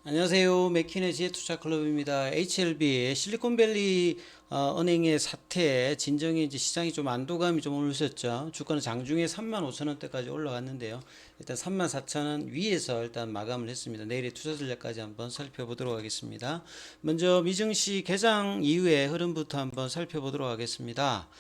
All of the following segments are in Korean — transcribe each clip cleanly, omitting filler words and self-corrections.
안녕하세요. 맥킨의 지혜투자클럽입니다. HLB 실리콘밸리 은행의 사태 진정에 이제 시장이 좀 안도감이 좀 오르셨죠. 주가는 장중에 35,000원대까지 올라갔는데요. 일단 34,000원 위에서 일단 마감을 했습니다. 내일의 투자 전략까지 한번 살펴보도록 하겠습니다. 먼저 미증시 개장 이후의 흐름부터 한번 살펴보도록 하겠습니다.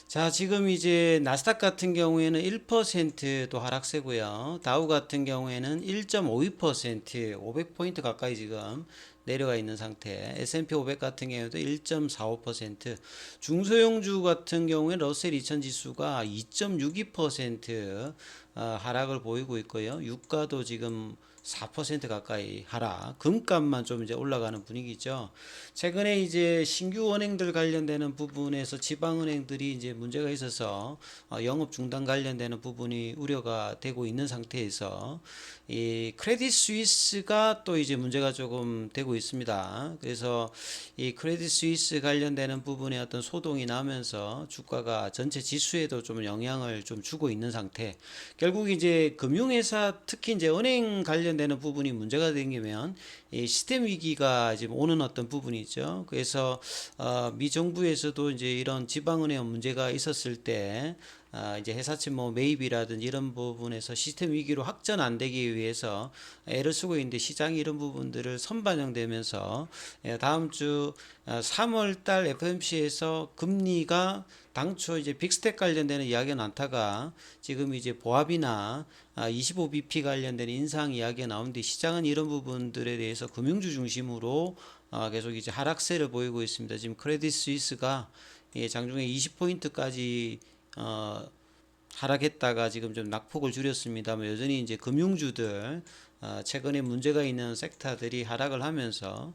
자, 지금 이제 나스닥 같은 경우에는 1%도 하락세고요. 다우 같은 경우에는 1.52%, 500포인트 가까이 지금 내려가 있는 상태. S&P 500 같은 경우에도 1.45%, 중소형주 같은 경우에 러셀 2000 지수가 2.62% 하락을 보이고 있고요. 유가도 지금 4% 가까이 하락. 금값만 좀 이제 올라가는 분위기죠. 최근에 이제 신규 은행들 관련되는 부분에서 지방은행들이 이제 문제가 있어서 영업 중단 관련되는 부분이 우려가 되고 있는 상태에서 이 크레딧 스위스가 또 이제 문제가 조금 되고 있습니다. 그래서 이 크레딧 스위스 관련되는 부분에 어떤 소동이 나면서 주가가 전체 지수에도 좀 영향을 좀 주고 있는 상태. 결국 이제 금융회사 특히 이제 은행 관련되는 부분이 문제가 생기면 이 시스템 위기가 지금 오는 어떤 부분이죠. 그래서 미 정부에서도 이제 이런 지방은행 문제가 있었을 때 이제 회사채 뭐 매입이라든지 이런 부분에서 시스템 위기로 확전 안 되기 위해서 애를 쓰고 있는데 시장이 이런 부분들을 선반영되면서 다음 주 3월 달 FOMC에서 금리가 당초 이제 빅스텝 관련되는 이야기가 많다가 지금 이제 보합이나 25bp 관련된 인상 이야기가 나오는데 시장은 이런 부분들에 대해서 금융주 중심으로 계속 이제 하락세를 보이고 있습니다. 지금 크레딧 스위스가 장중에 20포인트까지 하락했다가 지금 좀 낙폭을 줄였습니다만 여전히 이제 금융주들 최근에 문제가 있는 섹터들이 하락을 하면서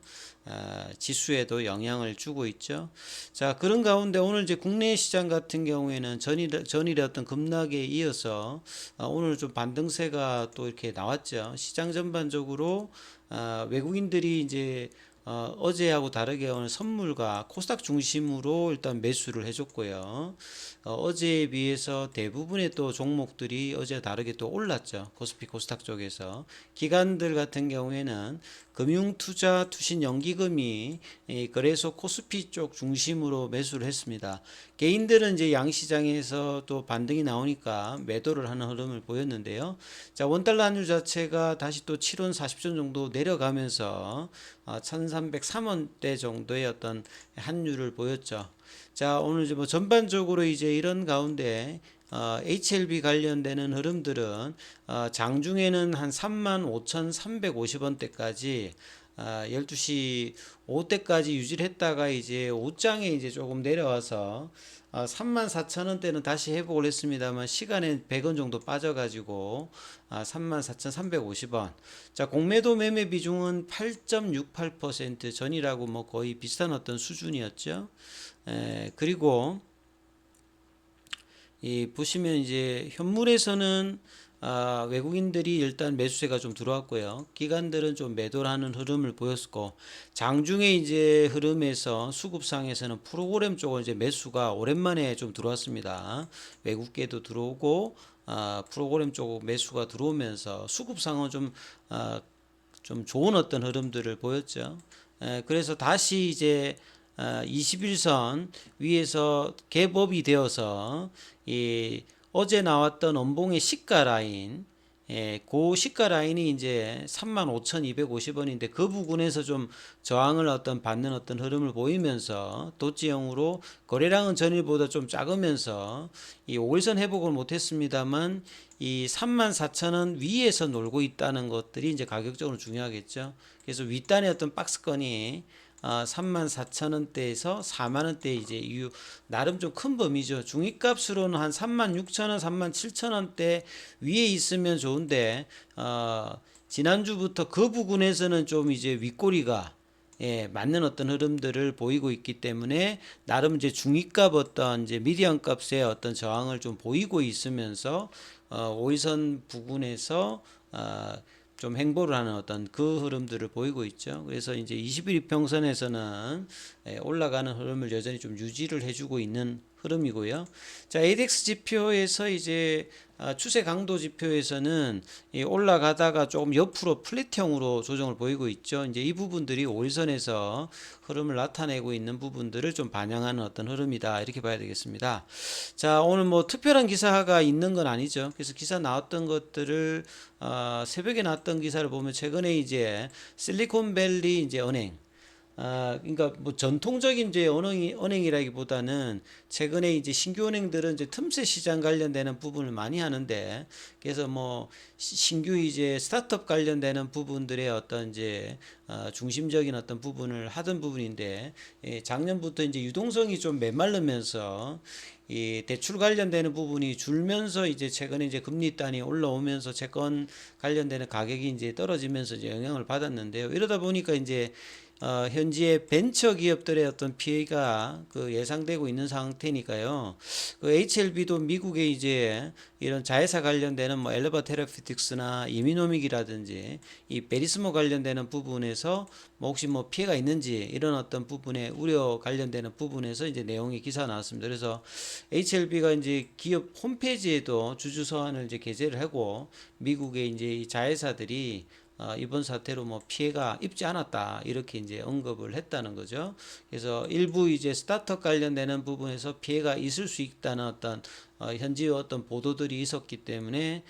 지수에도 영향을 주고 있죠. 자, 그런 가운데 오늘 이제 국내 시장 같은 경우에는 전일의 어떤 급락에 이어서 오늘 좀 반등세가 또 이렇게 나왔죠. 시장 전반적으로 외국인들이 이제 어제하고 다르게 오늘 선물과 코스닥 중심으로 일단 매수를 해줬고요. 어제에 비해서 대부분의 또 종목들이 어제 다르게 또 올랐죠. 코스피 코스닥 쪽에서. 기관들 같은 경우에는 금융투자 투신 연기금이 거래소 코스피 쪽 중심으로 매수를 했습니다. 개인들은 이제 양시장에서 또 반등이 나오니까 매도를 하는 흐름을 보였는데요. 자, 원달러 환율 자체가 다시 또 7원 40전 정도 내려가면서 1303원대 정도의 어떤 환율을 보였죠. 자, 오늘 이제 뭐 전반적으로 이제 이런 가운데 HLB 관련되는 흐름들은 장중에는 한 35,350원대까지 12시 5대까지 유지를 했다가 이제 오장에 이제 조금 내려와서 34,000원대는 다시 회복을 했습니다만 시간에 100원 정도 빠져가지고 34,350원. 자, 공매도 매매 비중은 8.68% 전이라고 뭐 거의 비슷한 어떤 수준이었죠. 그리고 이 보시면 이제 현물에서는 외국인들이 일단 매수세가 좀 들어왔고요. 기관들은 좀 매도를 하는 흐름을 보였고, 장중에 이제 흐름에서 수급상에서는 프로그램 쪽은 이제 매수가 오랜만에 좀 들어왔습니다. 외국계도 들어오고, 프로그램 쪽 매수가 들어오면서 수급상은 좀 좋은 어떤 흐름들을 보였죠. 그래서 다시 이제 21선 위에서 갭업이 되어서 이 어제 나왔던 원봉의 시가 라인, 그 시가 라인이 이제 35,250원인데 그 부분에서 좀 저항을 어떤 받는 어떤 흐름을 보이면서 도지형으로 거래량은 전일보다 좀 작으면서 이 5일선 회복을 못했습니다만 이 34,000원 위에서 놀고 있다는 것들이 이제 가격적으로 중요하겠죠. 그래서 윗단의 어떤 박스권이 34,000원대에서 4만원대 이제 이후 나름 좀 큰 범위죠. 중위값으로는 한 36,000원, 37,000원대 위에 있으면 좋은데 지난주부터 그 부분에서는 좀 이제 윗꼬리가 맞는 어떤 흐름들을 보이고 있기 때문에 나름 이제 중위값 어떤 이제 미디엄 값의 어떤 저항을 좀 보이고 있으면서 5일선 부근에서 좀 행보를 하는 어떤 그 흐름들을 보이고 있죠. 그래서 이제 20일 이평선에서는 올라가는 흐름을 여전히 좀 유지를 해주고 있는 흐름이고요. 자, ADX 지표에서 이제 추세 강도 지표에서는 이 올라가다가 조금 옆으로 플랫형으로 조정을 보이고 있죠. 이제 이 부분들이 5일선에서 흐름을 나타내고 있는 부분들을 좀 반영하는 어떤 흐름이다, 이렇게 봐야 되겠습니다. 자, 오늘 뭐 특별한 기사가 있는 건 아니죠. 그래서 기사 나왔던 것들을 새벽에 나왔던 기사를 보면 최근에 이제 실리콘밸리 이제 은행, 그러니까 뭐 전통적인 이제 은행이라기보다는 최근에 이제 신규 은행들은 이제 틈새 시장 관련되는 부분을 많이 하는데, 그래서 뭐 신규 이제 스타트업 관련되는 부분들의 어떤 이제 중심적인 어떤 부분을 하던 부분인데, 작년부터 이제 유동성이 좀 메말르면서 이 대출 관련되는 부분이 줄면서 이제 최근에 이제 금리 단이 올라오면서 채권 관련되는 가격이 이제 떨어지면서 이제 영향을 받았는데요. 이러다 보니까 이제 현지의 벤처 기업들의 어떤 피해가 그 예상되고 있는 상태니까요. 그 HLB도 미국에 이제 이런 자회사 관련되는 뭐 엘레바 테라피틱스나 이미노믹이라든지 이 베리스모 관련되는 부분에서 뭐 혹시 뭐 피해가 있는지 이런 어떤 부분에 우려 관련되는 부분에서 이제 내용이 기사 나왔습니다. 그래서 HLB가 이제 기업 홈페이지에도 주주 서한을 이제 게재를 하고 미국의 이제 이 자회사들이 이번 사태로 뭐 피해가 입지 않았다, 이렇게 이제 언급을 했다는 거죠. 그래서 일부 이제 스타트업 관련되는 부분에서 피해가 있을 수 있다는 어떤 현지의 어떤 보도들이 있었기 때문에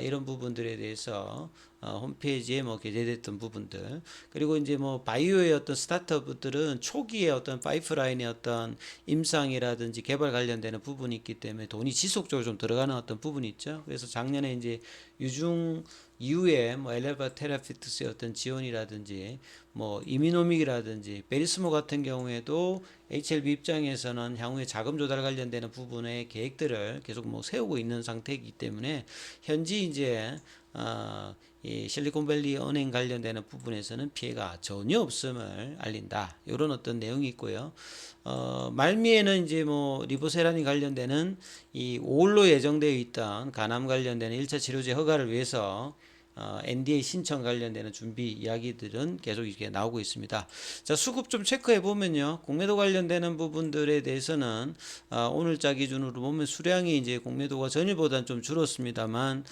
이런 부분들에 대해서 홈페이지에 뭐 게재됐던 부분들, 그리고 이제 뭐 바이오의 어떤 스타트업들은 초기에 어떤 파이프라인의 어떤 임상이라든지 개발 관련되는 부분이 있기 때문에 돈이 지속적으로 좀 들어가는 어떤 부분이 있죠. 그래서 작년에 이제 유중 이후에 뭐 엘레바 테라피틱스의 어떤 지원이라든지 뭐 이미노믹이라든지 베리스모 같은 경우에도 HLB 입장에서는 향후에 자금 조달 관련되는 부분의 계획들을 계속 뭐 세우고 있는 상태이기 때문에 현지 이제 이 실리콘밸리 은행 관련되는 부분에서는 피해가 전혀 없음을 알린다, 이런 어떤 내용이 있고요. 말미에는 이제 뭐 리보세라니 관련되는 이 5월로 예정되어 있던 간암 관련되는 1차 치료제 허가를 위해서 NDA 신청 관련되는 준비 이야기들은 계속 이렇게 나오고 있습니다. 자, 수급 좀 체크해 보면요, 공매도 관련되는 부분들에 대해서는 오늘자 기준으로 보면 수량이 이제 공매도가 전일보다는 좀 줄었습니다만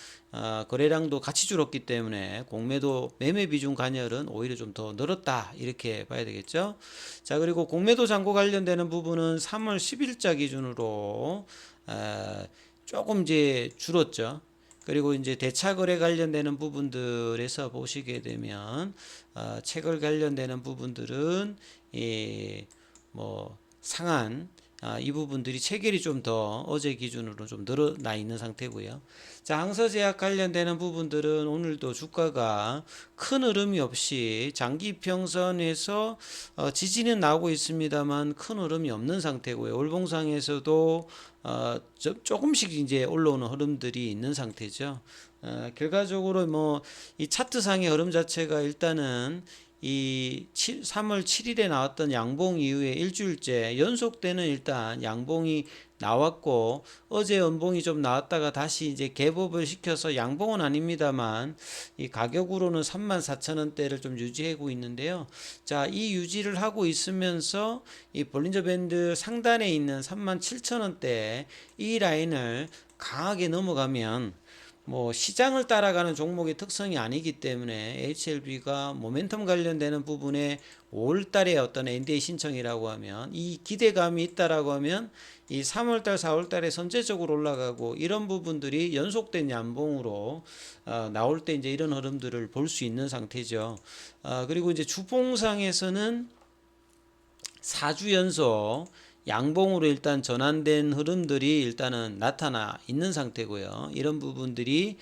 거래량도 같이 줄었기 때문에 공매도 매매 비중 관여는 오히려 좀 더 늘었다, 이렇게 봐야 되겠죠. 자, 그리고 공매도 잔고 관련되는 부분은 3월 10일자 기준으로 조금 이제 줄었죠. 그리고 이제 대차 거래 관련되는 부분들에서 보시게 되면 체결 관련되는 부분들은 뭐 상한 이 부분들이 체결이 좀 더 어제 기준으로 좀 늘어나 있는 상태고요. 자, 항서제약 관련되는 부분들은 오늘도 주가가 큰 흐름이 없이 장기 이평선에서 지지는 나오고 있습니다만 큰 흐름이 없는 상태고요. 월봉상에서도 조금씩 이제 올라오는 흐름들이 있는 상태죠. 결과적으로 뭐 이 차트상의 흐름 자체가 일단은 이 3월 7일에 나왔던 양봉 이후에 일주일째 연속되는 일단 양봉이 나왔고, 어제 연봉이 좀 나왔다가 다시 이제 갭업을 시켜서 양봉은 아닙니다만 이 가격으로는 34,000원대를 좀 유지하고 있는데요. 자, 이 유지를 하고 있으면서 이 볼린저 밴드 상단에 있는 37,000원대 이 라인을 강하게 넘어가면 뭐 시장을 따라가는 종목의 특성이 아니기 때문에 HLB가 모멘텀 관련되는 부분에 5월달에 어떤 NDA 신청이라고 하면 이 기대감이 있다라고 하면 이 3월달 4월달에 선제적으로 올라가고 이런 부분들이 연속된 양봉으로 나올 때 이제 이런 흐름들을 볼 수 있는 상태죠. 그리고 이제 주봉상에서는 4주 연속 양봉으로 일단 전환된 흐름들이 일단은 나타나 있는 상태고요. 이런 부분들이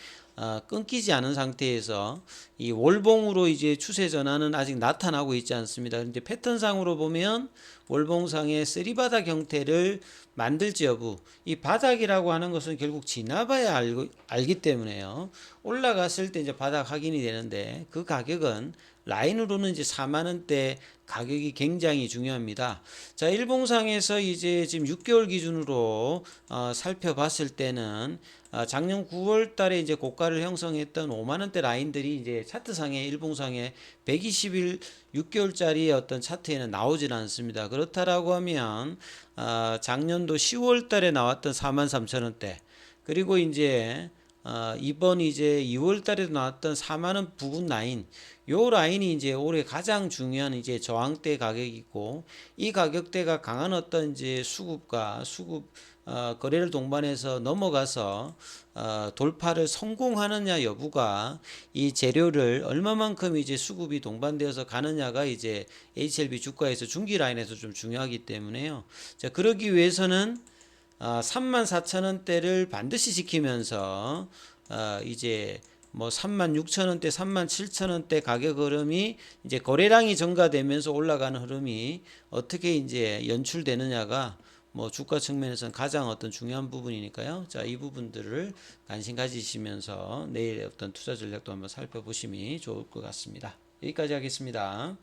끊기지 않은 상태에서 이 월봉으로 이제 추세 전환은 아직 나타나고 있지 않습니다. 이제 패턴상으로 보면 월봉상의 쓰리바닥 형태를 만들지 여부, 이 바닥이라고 하는 것은 결국 지나봐야 알기 때문에요. 올라갔을 때 이제 바닥 확인이 되는데 그 가격은 라인으로는 이제 4만원대 가격이 굉장히 중요합니다. 자, 일봉상에서 이제 지금 6개월 기준으로 살펴봤을 때는 작년 9월 달에 이제 고가를 형성했던 5만원대 라인들이 이제 차트상에 일봉상에 120일 6개월짜리 어떤 차트에는 나오질 않습니다. 그렇다라고 하면 작년도 10월 달에 나왔던 43,000원대, 그리고 이제 이번 이제 2월 달에도 나왔던 4만 원 부근 라인, 요 라인이 이제 올해 가장 중요한 이제 저항대 가격이고, 이 가격대가 강한 어떤 이제 수급 거래를 동반해서 넘어가서 돌파를 성공하느냐 여부가, 이 재료를 얼마만큼 이제 수급이 동반되어서 가느냐가 이제 HLB 주가에서 중기 라인에서 좀 중요하기 때문에요. 자, 그러기 위해서는 34,000원대를 반드시 지키면서 이제 뭐 36,000원대, 37,000원대 가격 흐름이 이제 거래량이 증가되면서 올라가는 흐름이 어떻게 이제 연출되느냐가 뭐 주가 측면에서는 가장 어떤 중요한 부분이니까요. 자, 이 부분들을 관심 가지시면서 내일의 어떤 투자 전략도 한번 살펴보심이 좋을 것 같습니다. 여기까지 하겠습니다.